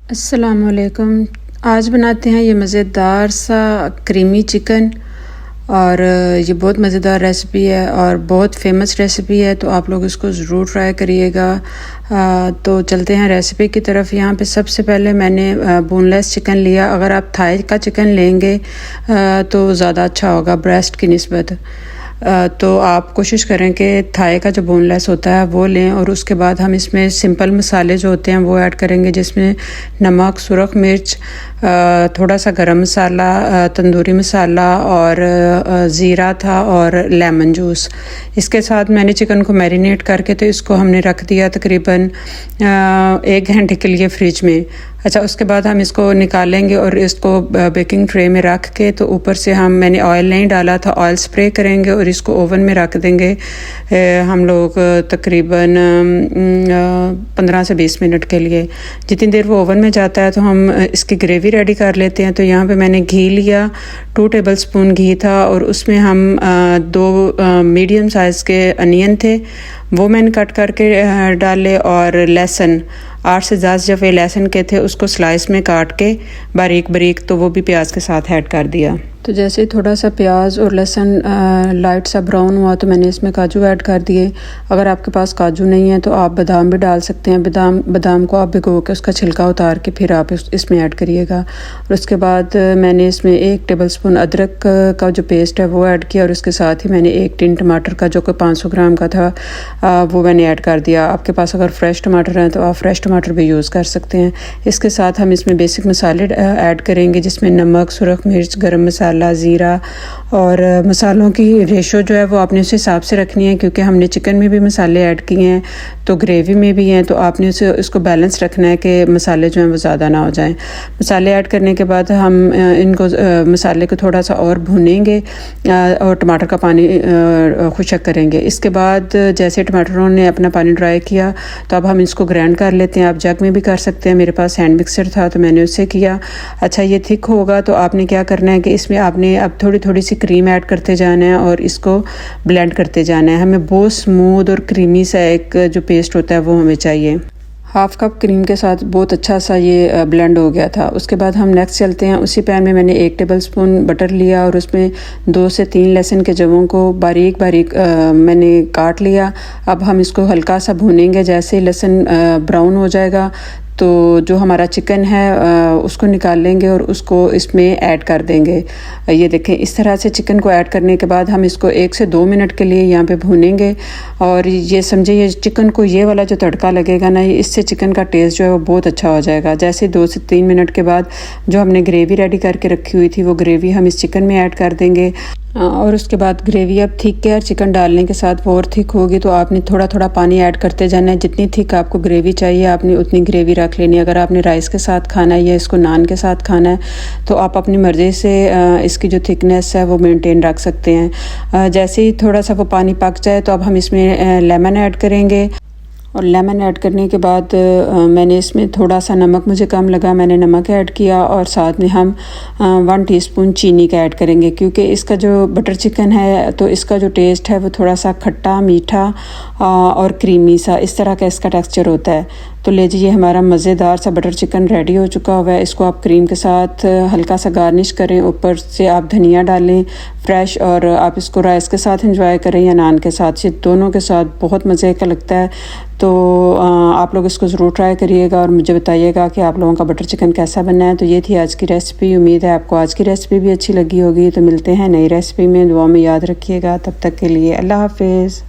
अस्सलामुअलैकुम। आज बनाते हैं ये मज़ेदार सा क्रीमी चिकन और ये बहुत मज़ेदार रेसिपी है और बहुत फेमस रेसिपी है, तो आप लोग इसको ज़रूर ट्राई करिएगा। तो चलते हैं रेसिपी की तरफ। यहाँ पे सबसे पहले मैंने बोनलेस चिकन लिया। अगर आप थाई का चिकन लेंगे तो ज़्यादा अच्छा होगा ब्रेस्ट की निस्बत। तो आप कोशिश करें कि थाई का जो बोनलेस होता है वो लें और उसके बाद हम इसमें सिंपल मसाले जो होते हैं वो ऐड करेंगे, जिसमें नमक, सुरख मिर्च, थोड़ा सा गरम मसाला, तंदूरी मसाला और ज़ीरा था और लेमन जूस। इसके साथ मैंने चिकन को मैरिनेट करके तो इसको हमने रख दिया तकरीबन 1 घंटे के लिए फ्रिज में। अच्छा, उसके बाद हम इसको निकालेंगे और इसको बेकिंग ट्रे में रख के तो ऊपर से मैंने ऑयल नहीं डाला था, ऑयल स्प्रे करेंगे और इसको ओवन में रख देंगे हम लोग तकरीबन 15 से 20 मिनट के लिए। जितनी देर वो ओवन में जाता है तो हम इसकी ग्रेवी रेडी कर लेते हैं। तो यहाँ पे मैंने घी लिया, 2 टेबलस्पून घी था और उसमें हम 2 मीडियम साइज़ के अनियन थे वो मैंने कट करके डाले और लहसुन 8 से 10 जफ़े लहसुन के थे उसको स्लाइस में काट के बारीक बारीक, तो वो भी प्याज के साथ ऐड कर दिया। तो जैसे थोड़ा सा प्याज और लहसुन लाइट सा ब्राउन हुआ तो मैंने इसमें काजू ऐड कर दिए। अगर आपके पास काजू नहीं है तो आप बादाम भी डाल सकते हैं। बादाम को आप भिगो के उसका छिलका उतार के फिर आप इसमें ऐड करिएगा। और उसके बाद मैंने इसमें 1 टेबलस्पून अदरक का जो पेस्ट है वो ऐड किया और उसके साथ ही मैंने 1 टिन टमाटर का जो कि 500 ग्राम का था वो मैंने ऐड कर दिया। आपके पास अगर फ्रेश टमाटर हैं तो आप फ्रेश टमाटर भी यूज़ कर सकते हैं। इसके साथ हम इसमें बेसिक मसाले ऐड करेंगे, जिसमें नमक, सुरख मिर्च, गरम मसाला, ज़ीरा और मसालों की रेशो जो है वो आपने उस हिसाब से रखनी है, क्योंकि हमने चिकन में भी मसाले ऐड किए हैं तो ग्रेवी में भी हैं, तो आपने इसको बैलेंस रखना है कि मसाले जो हैं वो ज़्यादा ना हो जाएं। मसाले ऐड करने के बाद हम इनको मसाले को थोड़ा सा और भूनेंगे और टमाटर का पानी खुशक करेंगे। इसके बाद जैसे टमाटरों ने अपना पानी ड्राई किया तो अब हम इसको ग्राइंड कर लेते हैं। आप जग में भी कर सकते हैं, मेरे पास हैंड मिक्सर था तो मैंने उससे किया। अच्छा, ये थिक होगा तो आपने क्या करना है कि इसमें आपने अब थोड़ी थोड़ी सी क्रीम ऐड करते जाना है और इसको ब्लेंड करते जाना है। हमें बहुत स्मूथ और क्रीमी सा एक जो पेस्ट होता है वो हमें चाहिए। 1/2 कप क्रीम के साथ बहुत अच्छा सा ये ब्लेंड हो गया था। उसके बाद हम नेक्स्ट चलते हैं। उसी पैन में मैंने 1 टेबलस्पून बटर लिया और उसमें 2 से 3 लहसुन के जवों को बारीक बारीक मैंने काट लिया। अब हम इसको हल्का सा भूनेंगे। जैसे लहसुन ब्राउन हो जाएगा तो जो हमारा चिकन है उसको निकाल लेंगे और उसको इसमें ऐड कर देंगे। ये देखें, इस तरह से चिकन को ऐड करने के बाद हम इसको 1 से 2 मिनट के लिए यहाँ पे भूनेंगे। और ये समझे, ये चिकन को ये वाला जो तड़का लगेगा ना, इससे चिकन का टेस्ट जो है वो बहुत अच्छा हो जाएगा। जैसे 2 से 3 मिनट के बाद जो हमने ग्रेवी रेडी करके रखी हुई थी वो ग्रेवी हम इस चिकन में ऐड कर देंगे। और उसके बाद ग्रेवी अब थिक है और चिकन डालने के साथ वो और थिक होगी तो आपने थोड़ा थोड़ा पानी ऐड करते जाना है। जितनी थिक आपको ग्रेवी चाहिए आपने उतनी ग्रेवी रख लेनी है। अगर आपने राइस के साथ खाना है या इसको नान के साथ खाना है तो आप अपनी मर्ज़ी से इसकी जो थिकनेस है वो मेंटेन रख सकते हैं। जैसे ही थोड़ा सा वो पानी पक जाए तो अब हम इसमें लेमन ऐड करेंगे। और लेमन ऐड करने के बाद मैंने इसमें थोड़ा सा नमक मुझे कम लगा, मैंने नमक ऐड किया और साथ में हम 1 टीस्पून चीनी का ऐड करेंगे, क्योंकि इसका जो बटर चिकन है तो इसका जो टेस्ट है वो थोड़ा सा खट्टा मीठा और क्रीमी सा इस तरह का इसका टेक्सचर होता है। तो लीजिए, हमारा मज़ेदार सा बटर चिकन रेडी हो चुका हुआ है। इसको आप क्रीम के साथ हल्का सा गार्निश करें, ऊपर से आप धनिया डालें फ्रेश, और आप इसको राइस के साथ एंजॉय करें या नान के साथ, ये दोनों के साथ बहुत मज़े का लगता है। तो आप लोग इसको ज़रूर ट्राई करिएगा और मुझे बताइएगा कि आप लोगों का बटर चिकन कैसा बना है। तो ये थी आज की रेसिपी। उम्मीद है आपको आज की रेसिपी भी अच्छी लगी होगी। तो मिलते हैं नई रेसिपी में। दुआ में याद रखिएगा। तब तक के लिए अल्लाह हाफिज़।